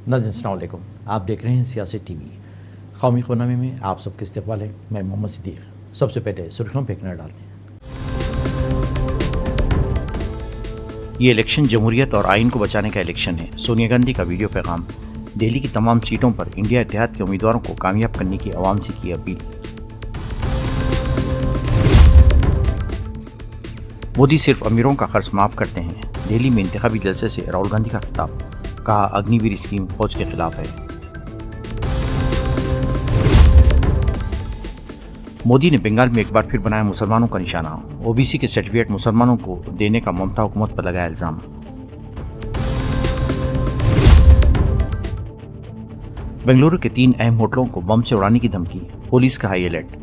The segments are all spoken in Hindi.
नाज़रीन अस्सलाम वालेकुम, आप देख रहे हैं सियासी टीवी। कौमी खुनामे में आप सबके इस्तकबाल है। मैं मोहम्मद सिद्दीक। सबसे पहले सुर्खियों पर एक नज़र डालते हैं। ये इलेक्शन जमहूरियत और आइन को बचाने का इलेक्शन है। सोनिया गांधी का वीडियो पैगाम। दिल्ली की तमाम सीटों पर इंडिया इत्तेहाद के उम्मीदवारों को कामयाब करने की आवाम से की अपील। मोदी सिर्फ अमीरों का खर्च माफ करते हैं। दिल्ली में इंतखाबी जलसे से राहुल गांधी का खिताब। कहा अग्निवीर स्कीम फौज के खिलाफ है। मोदी ने बंगाल में एक बार फिर बनाया मुसलमानों का निशाना। ओबीसी के सर्टिफिकेट मुसलमानों को देने का ममता हुकूमत पर लगाया इल्जाम। बेंगलुरु के 3 अहम होटलों को बम से उड़ाने की धमकी। पुलिस का हाई अलर्ट।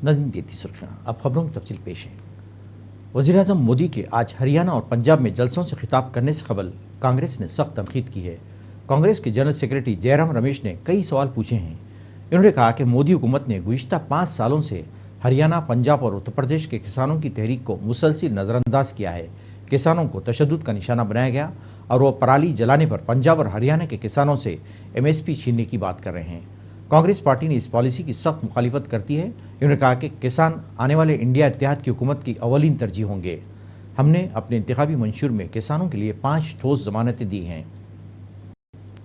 नज़ीम देती सुर्खियां, अब खबरों की तफसील पेश है। वज़ीर-ए-आज़म मोदी के आज हरियाणा और पंजाब में जलसों से खिताब करने से कबल कांग्रेस ने सख्त तनकीद की है। कांग्रेस के जनरल सेक्रेटरी जयराम रमेश ने कई सवाल पूछे हैं। इन्होंने कहा कि मोदी हुकूमत ने गुज़िश्ता 5 सालों से हरियाणा, पंजाब और उत्तर प्रदेश के किसानों की तहरीक को मुसलसल नज़रअंदाज किया है। किसानों को तशद्दुद का निशाना बनाया गया और वो पराली जलाने पर पंजाब और हरियाणा के किसानों से MSP छीनने की बात कर रहे हैं। कांग्रेस पार्टी ने इस पॉलिसी की सख्त मुखालिफत करती है। इन्होंने कहा कि किसान आने वाले इंडिया इत्तेहाद की हुकूमत की अवलीन तरजीह होंगे। हमने अपने इंतखाबी मंशूर में किसानों के लिए 5 ठोस जमानतें दी हैं।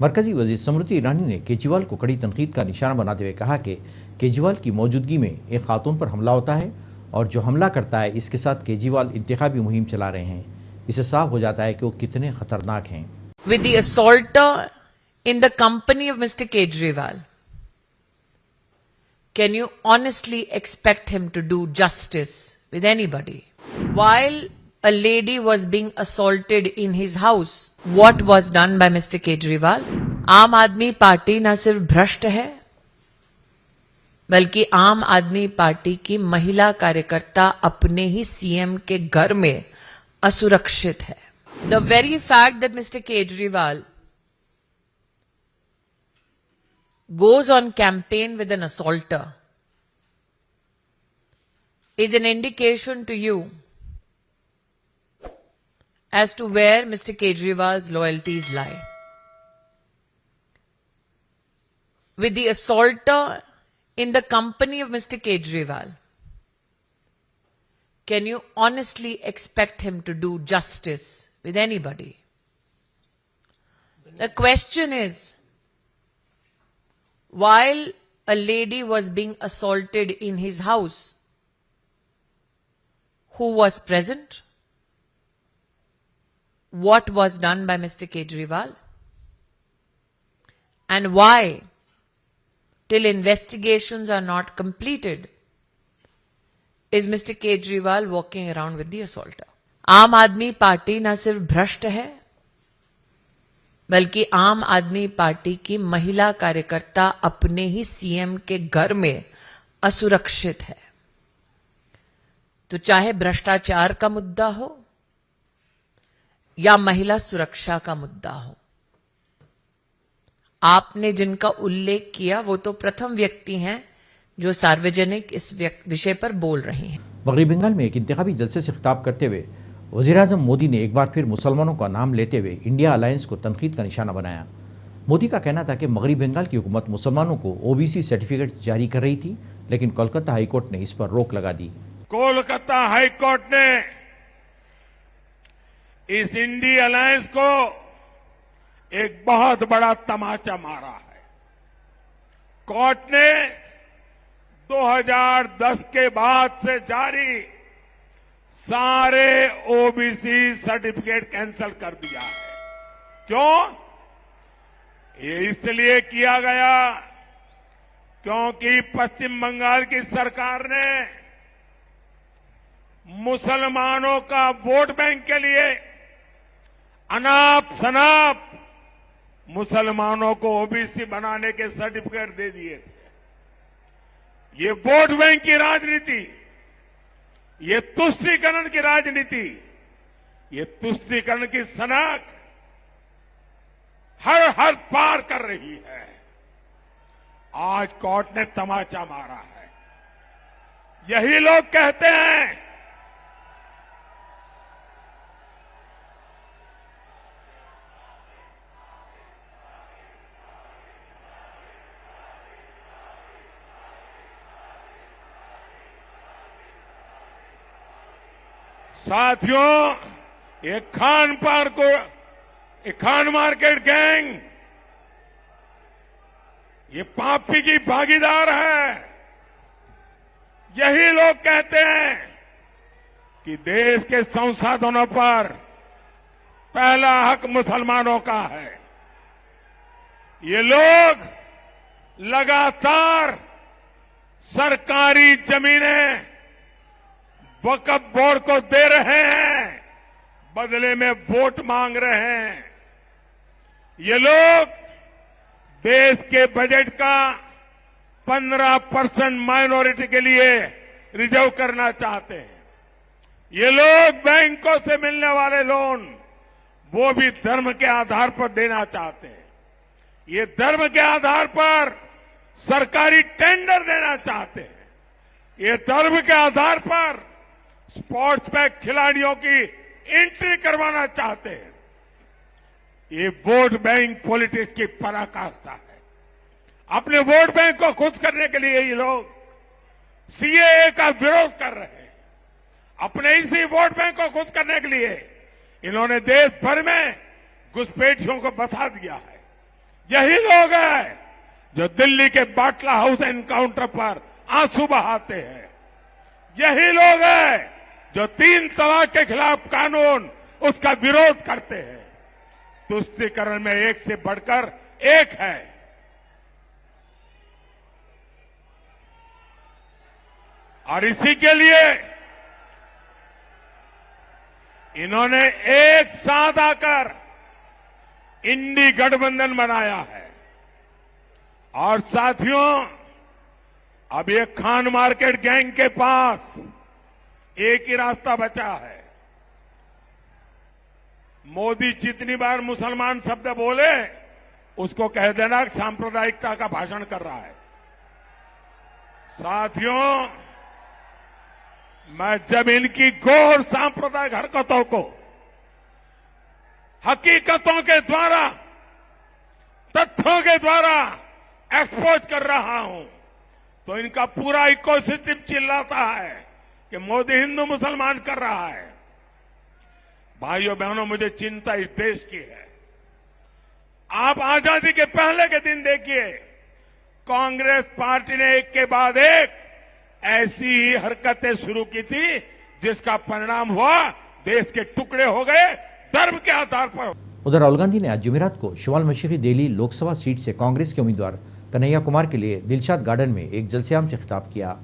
मरकजी वज़ीर स्मृति ईरानी ने केजरीवाल को कड़ी तनकीद का निशाना बनाते हुए कहा कि केजरीवाल की मौजूदगी में एक खातून पर हमला होता है और जो हमला करता है इसके साथ केजरीवाल इंतखाबी मुहिम चला रहे हैं। इससे साफ हो जाता है कि वो कितने खतरनाक हैं। With the assaulter in the company of Mr. Kejriwal, can you honestly expect him to do justice with anybody? While a lady was being assaulted in his house, what was done by Mr. Kejriwal? आम आदमी पार्टी न सिर्फ भ्रष्ट है, बल्कि आम आदमी पार्टी की महिला कार्यकर्ता अपने ही CM के घर में असुरक्षित है। The very fact that Mr. Kejriwal goes on campaign with an assaulter is an indication to you as to where Mr. Kejriwal's loyalties lie. With the assaulter in the company of Mr. Kejriwal, can you honestly expect him to do justice with anybody? The question is, while a lady was being assaulted in his house, who was present? What was done by Mr. Kejriwal? And why, till investigations are not completed, is Mr. Kejriwal walking around with the assaulter? आम आदमी पार्टी न सिर्फ भ्रष्ट है, बल्कि आम आदमी पार्टी की महिला कार्यकर्ता अपने ही CM के घर में असुरक्षित है। तो चाहे भ्रष्टाचार का मुद्दा हो या महिला सुरक्षा का मुद्दा हो, आपने जिनका उल्लेख किया वो तो प्रथम व्यक्ति हैं जो सार्वजनिक इस विषय पर बोल रही हैं। मगरबी बंगाल में एक इंतखाबी जलसे से खिताब करते हुए वज़ीर-ए-आज़म मोदी ने एक बार फिर मुसलमानों का नाम लेते हुए इंडिया अलायंस को तनकीद का निशाना बनाया। मोदी का कहना था कि मगरबी बंगाल की हुकूमत मुसलमानों को OBC सर्टिफिकेट जारी कर रही थी, लेकिन कोलकाता हाईकोर्ट ने इस पर रोक लगा दी। कोलकाता हाईकोर्ट ने इस इंडिया अलायंस को एक बहुत बड़ा तमाचा मारा है। कोर्ट ने 2010 के बाद से जारी सारे OBC सर्टिफिकेट कैंसिल कर दिया है। क्यों? ये इसलिए किया गया क्योंकि पश्चिम बंगाल की सरकार ने मुसलमानों का वोट बैंक के लिए अनाप शनाप मुसलमानों को OBC बनाने के सर्टिफिकेट दे दिए थे। ये वोट बैंक की राजनीति, ये तुष्टीकरण की राजनीति, ये तुष्टीकरण की सनक हर पार कर रही है। आज कोर्ट ने तमाचा मारा है। यही लोग कहते हैं साथियों, ये खान मार्केट गैंग ये पापी की भागीदार है। यही लोग कहते हैं कि देश के संसाधनों पर पहला हक मुसलमानों का है। ये लोग लगातार सरकारी जमीनें वक्फ बोर्ड को दे रहे हैं, बदले में वोट मांग रहे हैं। ये लोग देश के बजट का 15% माइनॉरिटी के लिए रिजर्व करना चाहते हैं। ये लोग बैंकों से मिलने वाले लोन वो भी धर्म के आधार पर देना चाहते हैं। ये धर्म के आधार पर सरकारी टेंडर देना चाहते हैं। ये धर्म के आधार पर स्पोर्ट्स में खिलाड़ियों की एंट्री करवाना चाहते हैं। ये वोट बैंक पॉलिटिक्स की पराकाष्ठा है। अपने वोट बैंक को खुश करने के लिए ये लोग सीएए का विरोध कर रहे हैं। अपने इसी वोट बैंक को खुश करने के लिए इन्होंने देश भर में घुसपैठियों को बसा दिया है। यही लोग हैं जो दिल्ली के बाटला हाउस एनकाउंटर पर आंसू बहाते हैं। यही लोग हैं जो 3 तलाक के खिलाफ कानून उसका विरोध करते हैं। तुष्टीकरण में एक से बढ़कर एक है। और इसी के लिए इन्होंने एक साथ आकर इंडी गठबंधन बनाया है। और साथियों, अब ये खान मार्केट गैंग के पास एक ही रास्ता बचा है। मोदी जितनी बार मुसलमान शब्द बोले उसको कह देना कि सांप्रदायिकता का भाषण कर रहा है। साथियों, मैं जब इनकी घोर सांप्रदायिक हरकतों को हकीकतों के द्वारा, तथ्यों के द्वारा एक्सपोज कर रहा हूं तो इनका पूरा इकोसिस्टम चिल्लाता है कि मोदी हिंदू मुसलमान कर रहा है। भाइयों बहनों, मुझे चिंता इस देश की है। आप आजादी के पहले के दिन देखिए, कांग्रेस पार्टी ने एक के बाद एक ऐसी ही हरकतें शुरू की थी जिसका परिणाम हुआ देश के टुकड़े हो गए धर्म के आधार पर। उधर राहुल गांधी ने आज जुमेरात को शुमाल मशरिकी दिल्ली लोकसभा सीट से कांग्रेस के उम्मीदवार कन्हैया कुमार के लिए दिलशाद गार्डन में एक जलसेआम से खिताब किया,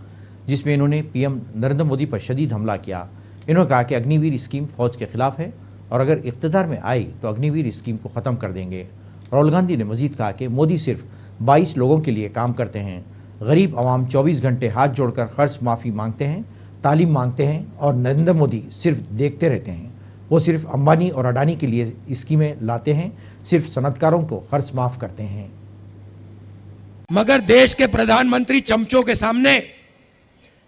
जिसमें इन्होंने पीएम नरेंद्र मोदी पर शदीद हमला किया। इन्होंने कहा कि अग्निवीर स्कीम फौज के खिलाफ है और अगर इख्तियार में आई तो अग्निवीर स्कीम को खत्म कर देंगे। राहुल गांधी ने मजीद कहा कि मोदी सिर्फ 22 लोगों के लिए काम करते हैं। गरीब आवाम 24 घंटे हाथ जोड़कर कर्ज माफ़ी मांगते हैं, तालीम मांगते हैं और नरेंद्र मोदी सिर्फ देखते रहते हैं। वो सिर्फ अंबानी और अडानी के लिए स्कीमें लाते हैं, सिर्फ सनतकारों को कर्ज माफ करते हैं। मगर देश के प्रधानमंत्री चमचों के सामने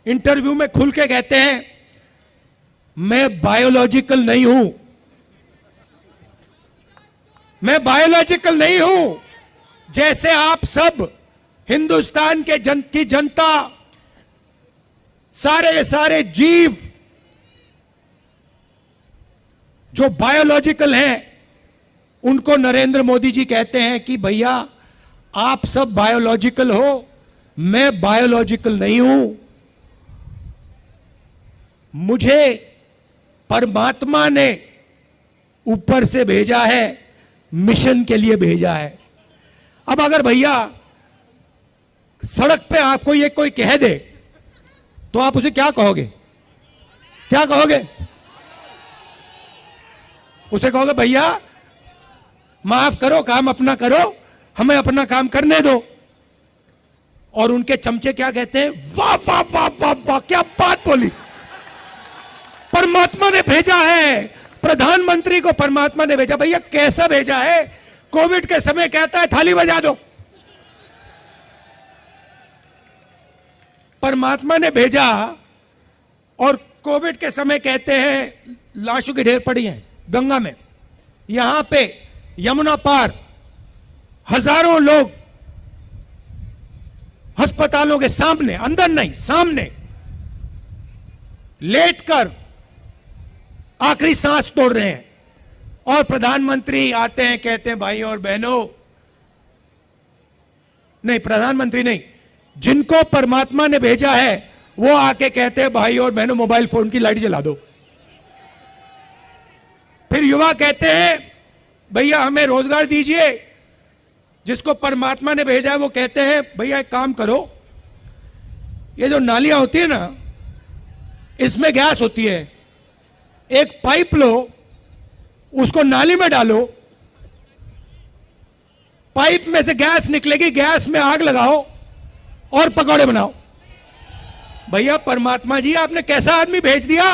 इंटरव्यू में खुल के कहते हैं, मैं बायोलॉजिकल नहीं हूं, मैं बायोलॉजिकल नहीं हूं। जैसे आप सब हिंदुस्तान के की जनता, सारे जीव जो बायोलॉजिकल हैं, उनको नरेंद्र मोदी जी कहते हैं कि भैया आप सब बायोलॉजिकल हो, मैं बायोलॉजिकल नहीं हूं। मुझे परमात्मा ने ऊपर से भेजा है, मिशन के लिए भेजा है। अब अगर भैया सड़क पे आपको ये कोई कह दे तो आप उसे क्या कहोगे? क्या कहोगे? उसे कहोगे भैया माफ करो, काम अपना करो, हमें अपना काम करने दो। और उनके चमचे क्या कहते हैं? वाह वाह वाह वाह वाह, क्या बात बोली। परमात्मा ने भेजा है, प्रधानमंत्री को परमात्मा ने भेजा। भैया कैसा भेजा है? कोविड के समय कहता है थाली बजा दो, परमात्मा ने भेजा। और कोविड के समय कहते हैं लाशों के ढेर पड़ी हैं गंगा में, यहां पे यमुना पार हजारों लोग अस्पतालों के सामने, अंदर नहीं सामने लेटकर आखिरी सांस तोड़ रहे हैं। और प्रधानमंत्री आते हैं, कहते हैं भाइयों और बहनों, नहीं प्रधानमंत्री नहीं, जिनको परमात्मा ने भेजा है वो आके कहते हैं भाई और बहनों मोबाइल फोन की लाइट जला दो। फिर युवा कहते हैं भैया हमें रोजगार दीजिए। जिसको परमात्मा ने भेजा है वो कहते हैं भैया एक काम करो, ये जो नालियां होती है ना, इसमें गैस होती है, एक पाइप लो, उसको नाली में डालो, पाइप में से गैस निकलेगी, गैस में आग लगाओ और पकौड़े बनाओ। भैया परमात्मा जी आपने कैसा आदमी भेज दिया।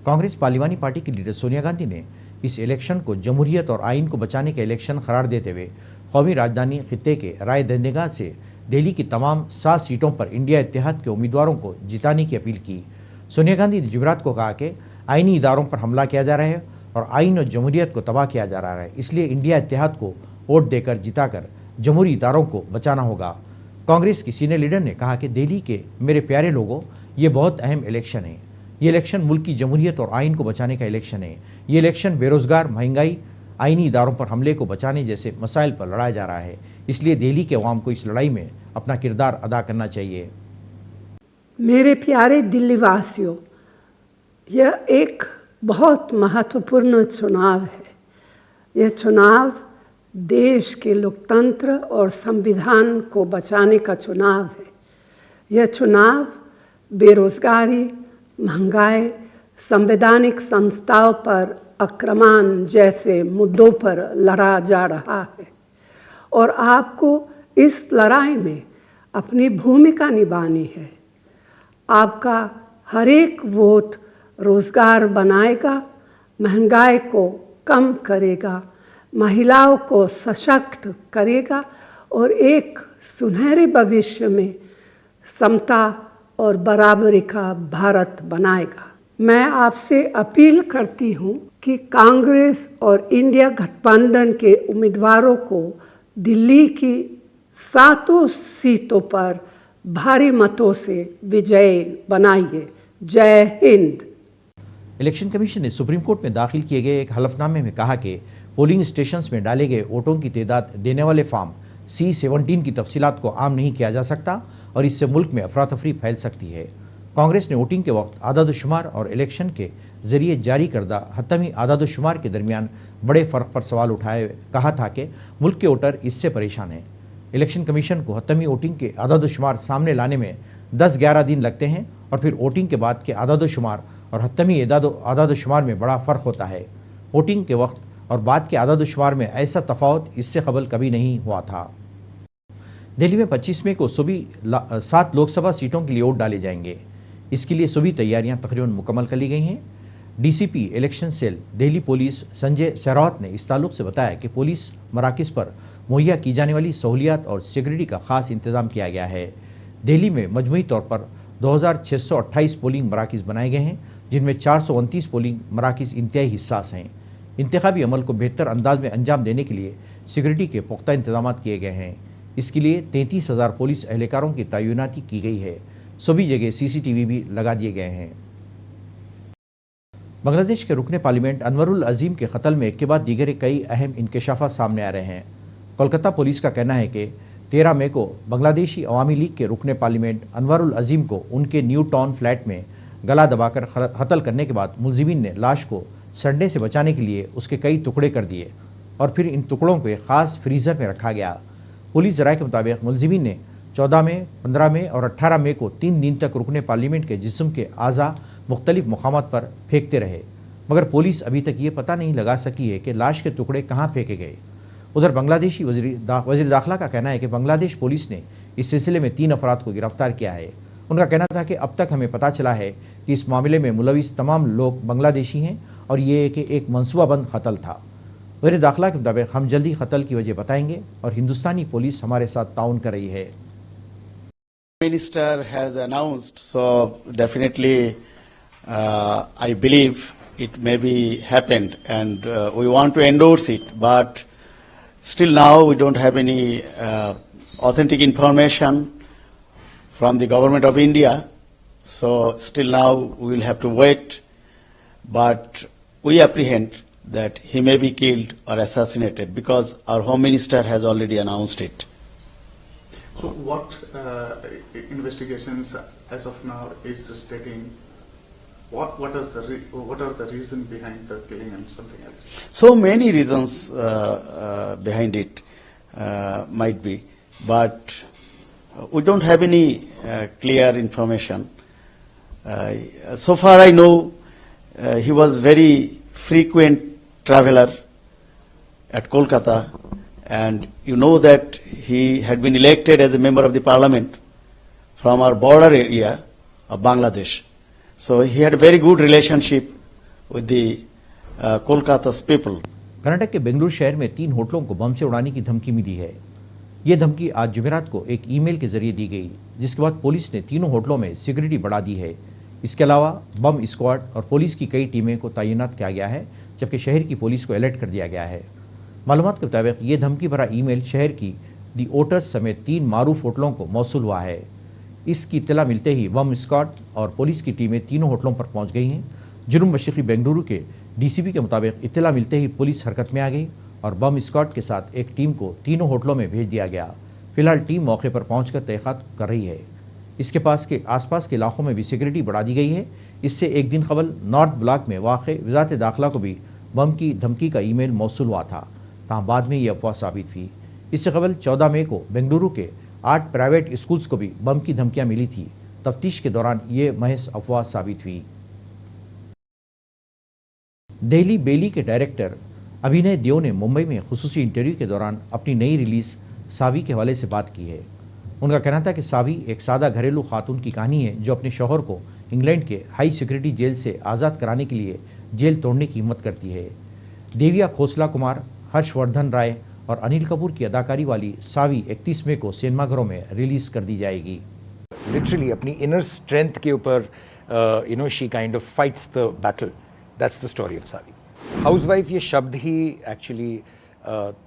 कांग्रेस पार्लिमानी पार्टी की लीडर सोनिया गांधी ने इस इलेक्शन को जमहूरियत और आइन को बचाने का इलेक्शन करार देते हुए कौमी राजधानी खित्ते के राय दंदेगाह से दिल्ली की तमाम 7 सीटों पर इंडिया इत्तेहाद के उम्मीदवारों को जिताने की अपील की। सोनिया गांधी ने जुमेरात को कहा कि आइनी इदारों पर हमला किया जा रहा है और आइन और जमहूरियत को तबाह किया जा रहा है, इसलिए इंडिया इत्तेहाद को वोट देकर जिताकर जमहूरी इदारों को बचाना होगा। कांग्रेस की सीनियर लीडर ने कहा कि दिल्ली के मेरे प्यारे लोगों, ये बहुत अहम इलेक्शन है। ये इलेक्शन मुल्क की जमहूरियत और आइन को बचाने का इलेक्शन है। ये इलेक्शन बेरोजगार, महंगाई, आइनी इदारों पर हमले को बचाने जैसे मसाइल पर लड़ाया जा रहा है, इसलिए दिल्ली के अवाम को इस लड़ाई में अपना किरदार अदा करना चाहिए। मेरे प्यारे दिल्ली वासियों, यह एक बहुत महत्वपूर्ण चुनाव है। यह चुनाव देश के लोकतंत्र और संविधान को बचाने का चुनाव है। यह चुनाव बेरोजगारी, महंगाई, संवैधानिक संस्थाओं पर आक्रमण जैसे मुद्दों पर लड़ा जा रहा है और आपको इस लड़ाई में अपनी भूमिका निभानी है। आपका हर एक वोट रोजगार बनाएगा, महंगाई को कम करेगा, महिलाओं को सशक्त करेगा और एक सुनहरे भविष्य में समता और बराबरी का भारत बनाएगा। मैं आपसे अपील करती हूँ कि कांग्रेस और इंडिया गठबंधन के उम्मीदवारों को दिल्ली की 7 सीटों पर भारी मतों से विजयी बनाइए। जय हिंद। इलेक्शन कमीशन ने सुप्रीम कोर्ट में दाखिल किए गए एक हलफनामे में कहा कि पोलिंग स्टेशंस में डाले गए वोटों की तादाद देने वाले फॉर्म C-17 की तफसीलात को आम नहीं किया जा सकता और इससे मुल्क में अफरा तफरी फैल सकती है। कांग्रेस ने वोटिंग के वक्त आदाद-ओ-शुमार और इलेक्शन के जरिए जारी करदा हतमी आदाद-ओ-शुमार के दरमियान बड़े फ़र्क पर सवाल उठाए कहा था कि मुल्क के वोटर इससे परेशान हैं। इलेक्शन कमीशन को हतमी वोटिंग के आदाद-ओ-शुमार सामने लाने में 10-11 दिन लगते हैं और फिर वोटिंग के बाद के आदाद-ओ-शुमार और हतमी आदाद-ओ-शुमार में बड़ा फ़र्क होता है। वोटिंग के वक्त और बाद के आदाद-ओ-शुमार में ऐसा तफावत इससे कबल कभी नहीं हुआ था। दिल्ली में 25 मई को सुबह 7 लोकसभा सीटों के लिए वोट डाले जाएंगे। इसके लिए सभी तैयारियां तकरीबन मुकम्मल कर ली गई हैं। DCP election cell Delhi police Sanjay Sehrawat ने इस ताल्लुक से बताया कि पुलिस मराकज़ पर मुहैया की जाने वाली सहूलियात और सिक्योरिटी का ख़ास इंतज़ाम किया गया है। दिल्ली में मजमूई तौर पर 2628 पोलिंग मराकज़ बनाए गए हैं, जिनमें 429 पोलिंग मराकज़ इंतहाई हिस्सास हैं। इंतखाबी अमल को बेहतर अंदाज में अंजाम देने के लिए सिक्योरिटी के पुख्ता इंतजाम किए गए हैं। इसके लिए 33,000 पुलिस एहलकारों की तैनाती की गई है। सभी जगह CCTV भी लगा दिए गए हैं। बांग्लादेश के रुकने पार्लियामेंट अनवरुल अजीम के कत्ल में एक के बाद दीगर कई अहम इंकशाफात सामने आ रहे हैं। कोलकाता पुलिस का कहना है कि 13 मई को बांग्लादेशी अवामी लीग के रुकने पार्लियामेंट अनवरुल अजीम को उनके न्यू टाउन फ्लैट में गला दबाकर कत्ल करने के बाद मुलजिमीन ने लाश को सड़ने से बचाने के लिए उसके कई टुकड़े कर दिए और फिर इन टुकड़ों को एक ख़ास फ्रीज़र में रखा गया। पुलिस राय के मुताबिक मुलजिमीन ने 14 मई, 15 मई और 18 मई को 3 दिन तक रुकने पार्लियामेंट के जिस्म के आज़ा मुख्तलिफ मकामात पर फेंकते रहे, मगर पुलिस अभी तक ये पता नहीं लगा सकी है कि लाश के टुकड़े कहाँ फेंके गए। उधर बांग्लादेशी वज़ीर दाखिला का कहना है कि बांग्लादेश पुलिस ने इस सिलसिले में 3 अफराद को गिरफ्तार किया है। उनका कहना था कि अब तक हमें पता चला है कि इस मामले में मुलविस तमाम लोग बांग्लादेशी हैं और ये कि एक मनसूबाबंद कत्ल था। वज़ीर दाखिला के मुताबिक हम जल्दी कत्ल की वजह बताएंगे और हिंदुस्तानी पुलिस हमारे साथ ताउन कर रही है। Minister has announced, so definitely I believe it may be happened, and we want to endorse it, but still now we don't have any authentic information from the government of India, so still now we will have to wait but we apprehend that he may be killed or assassinated because our Home Minister has already announced it. So what investigations as of now is stating? What are the reason behind the killing and something else? So many reasons behind it might be, but we don't have any clear information. So far I know he was very frequent traveler at Kolkata, and you know that he had been elected as a member of the parliament from our border area of Bangladesh. So he had a very good relationship with the Kolkata's people. Karnataka के बेंगलुरु शहर में 3 होटलों को बम से उड़ाने की धमकी मिली है। ये धमकी आज जुमेरात को एक ईमेल के जरिए दी गई, जिसके बाद पुलिस ने तीनों होटलों में सिक्योरिटी बढ़ा दी है। इसके अलावा बम स्क्वाड और पुलिस की कई टीमें को तैनात किया गया है, जबकि शहर की पुलिस को अलर्ट कर दिया गया है। मालूमात के मुताबिक ये धमकी भरा ईमेल शहर की दी ओटर्स समेत 3 मारूफ होटलों को मौसूल हुआ है। इसकी इत्तला मिलते ही बम स्क्वाड और पुलिस की टीमें तीनों होटलों पर पहुंच गई हैं। जुनूब मशरिकी बेंगलुरु के डीसीपी के मुताबिक इत्तला मिलते ही पुलिस हरकत में आ गई और बम स्क्वाड के साथ एक टीम को तीनों होटलों में भेज दिया गया। फिलहाल टीम मौके पर पहुंचकर तहकीकात कर रही है। इसके पास के आसपास के इलाकों में भी सिक्योरिटी बढ़ा दी गई है। इससे एक दिन कबल नॉर्थ ब्लॉक में वाक़ वज़ारत दाखिला को भी बम की धमकी का ईमेल मौसूल हुआ था, तहाँ बाद में ये अफवाह साबित हुई। इससे कबल 14 मई को बेंगलुरु के 8 प्राइवेट स्कूल्स को भी बम की धमकियां मिली थी। तफ्तीश के दौरान ये महज अफवाह साबित हुई। डेली बेली के डायरेक्टर अभिनय देओ ने मुंबई में खुसूसी इंटरव्यू के दौरान अपनी नई रिलीज सावी के हवाले से बात की है। उनका कहना था कि सावी एक सादा घरेलू खातून की कहानी है जो अपने शौहर को इंग्लैंड के हाई सिक्योरिटी जेल से आज़ाद कराने के लिए जेल तोड़ने की हिम्मत करती है। देविया खोसला कुमार, हर्षवर्धन राय और अनिल कपूर की अदाकारी वाली सावी 31 मई को सिनेमाघरों में रिलीज कर दी जाएगी। लिटरली अपनी इनर स्ट्रेंथ के ऊपर she kind of fights the battle. That's the story of Savi. Housewife ये शब्द ही एक्चुअली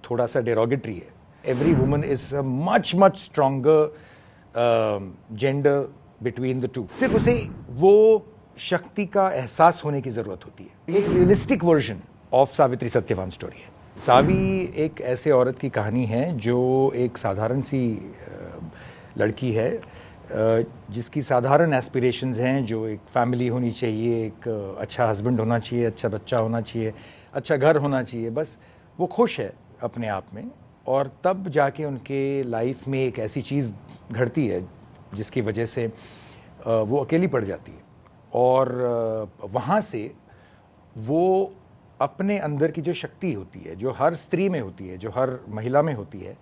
थोड़ा सा डेरोगेटरी है। Every woman is a much stronger gender between the two. सिर्फ उसे वो शक्ति का एहसास होने की ज़रूरत होती है। एक realistic version of Savitri Satyavan story है। सावी एक ऐसे औरत की कहानी है जो एक साधारण सी लड़की है जिसकी साधारण एस्पिरेशंस हैं, जो एक फैमिली होनी चाहिए, एक अच्छा हस्बैंड होना चाहिए, अच्छा बच्चा होना चाहिए, अच्छा घर होना चाहिए। बस वो खुश है अपने आप में, और तब जाके उनके लाइफ में एक ऐसी चीज़ घटती है जिसकी वजह से वो अकेली पड़ जाती है। और वहाँ से वो अपने अंदर की जो शक्ति होती है, जो हर स्त्री में होती है, जो हर महिला में होती है,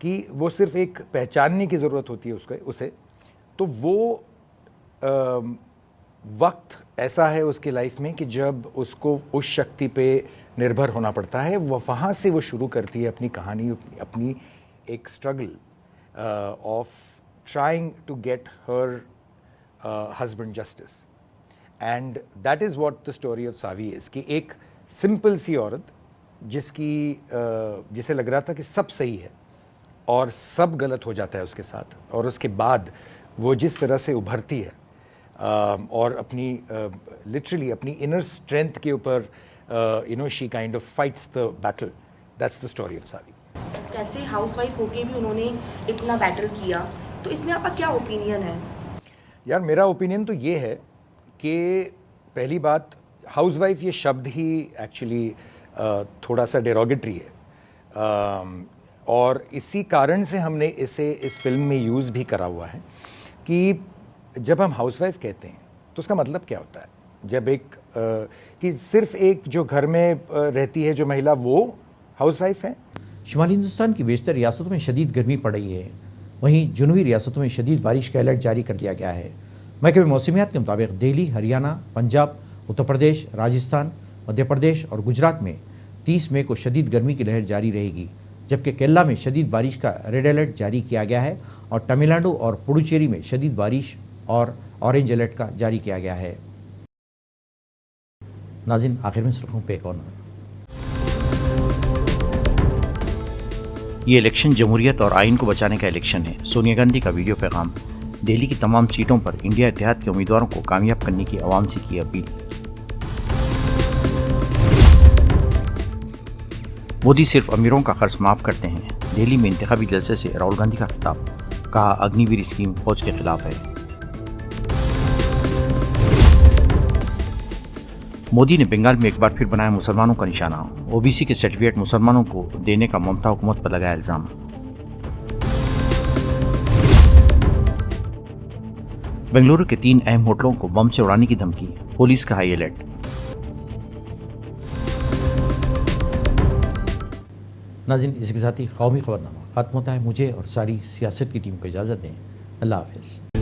कि वो सिर्फ एक पहचानने की ज़रूरत होती है उसे। तो वो वक्त ऐसा है उसकी लाइफ में कि जब उसको उस शक्ति पे निर्भर होना पड़ता है। वो वहाँ से वो शुरू करती है अपनी कहानी, अपनी एक struggle of trying to get her husband justice. And that is what the story of Savi is, कि एक सिंपल सी औरत जिसे लग रहा था कि सब सही है और सब गलत हो जाता है उसके साथ, और उसके बाद वो जिस तरह से उभरती है और अपनी लिटरली अपनी इनर स्ट्रेंथ के ऊपर she kind of fights the battle. That's the story of Saavi. कैसे हाउसवाइफ होके भी उन्होंने इतना बैटल किया, तो इसमें आपका क्या ओपिनियन है? यार मेरा ओपिनियन तो ये है कि पहली बात, हाउसवाइफ ये शब्द ही एक्चुअली थोड़ा सा डेरोगेटरी है, और इसी कारण से हमने इसे इस फिल्म में यूज़ भी करा हुआ है कि जब हम हाउसवाइफ कहते हैं तो उसका मतलब क्या होता है। जब कि सिर्फ एक जो घर में रहती है जो महिला, वो हाउसवाइफ है। शुमाली हिंदुस्तान की बेशतर रियासतों में शदीद गर्मी पड़ रही है, वहीं जुनूबी रियासतों में शदीद बारिश का अलर्ट जारी कर दिया गया है। महकमे मौसमियात के मुताबिक दिल्ली, हरियाणा, पंजाब, उत्तर प्रदेश, राजस्थान, मध्य प्रदेश और गुजरात में 30 मई को शदीद गर्मी की लहर जारी रहेगी, जबकि केरला में शदीद बारिश का रेड अलर्ट जारी किया गया है और तमिलनाडु और पुडुचेरी में शदीद बारिश और ऑरेंज अलर्ट का जारी किया गया है। नाज़रीन, आखिर में सुर्खियों पे एक और नज़र। ये इलेक्शन जमहूरियत और आइन को बचाने का इलेक्शन है। सोनिया गांधी का वीडियो पैगाम। दिल्ली की तमाम सीटों पर इंडिया इत्तेहाद के उम्मीदवारों को कामयाब करने की आवाम से की अपील। मोदी सिर्फ अमीरों का खर्च माफ करते हैं। दिल्ली में इंतखाबी जलसे से राहुल गांधी का खिताब, कहा अग्निवीर स्कीम फौज के खिलाफ है। मोदी ने बंगाल में एक बार फिर बनाया मुसलमानों का निशाना। ओबीसी के सर्टिफिकेट मुसलमानों को देने का ममता हुकूमत पर लगाया इल्जाम। बेंगलुरु के 3 अहम होटलों को बम से उड़ाने की धमकी, पुलिस का हाई अलर्ट। नाज़रीन, इसके साथ ही कौमी खबरनामा खत्म होता है। मुझे और सारी सियासत की टीम को इजाज़त दें। अल्लाह हाफ़िज़।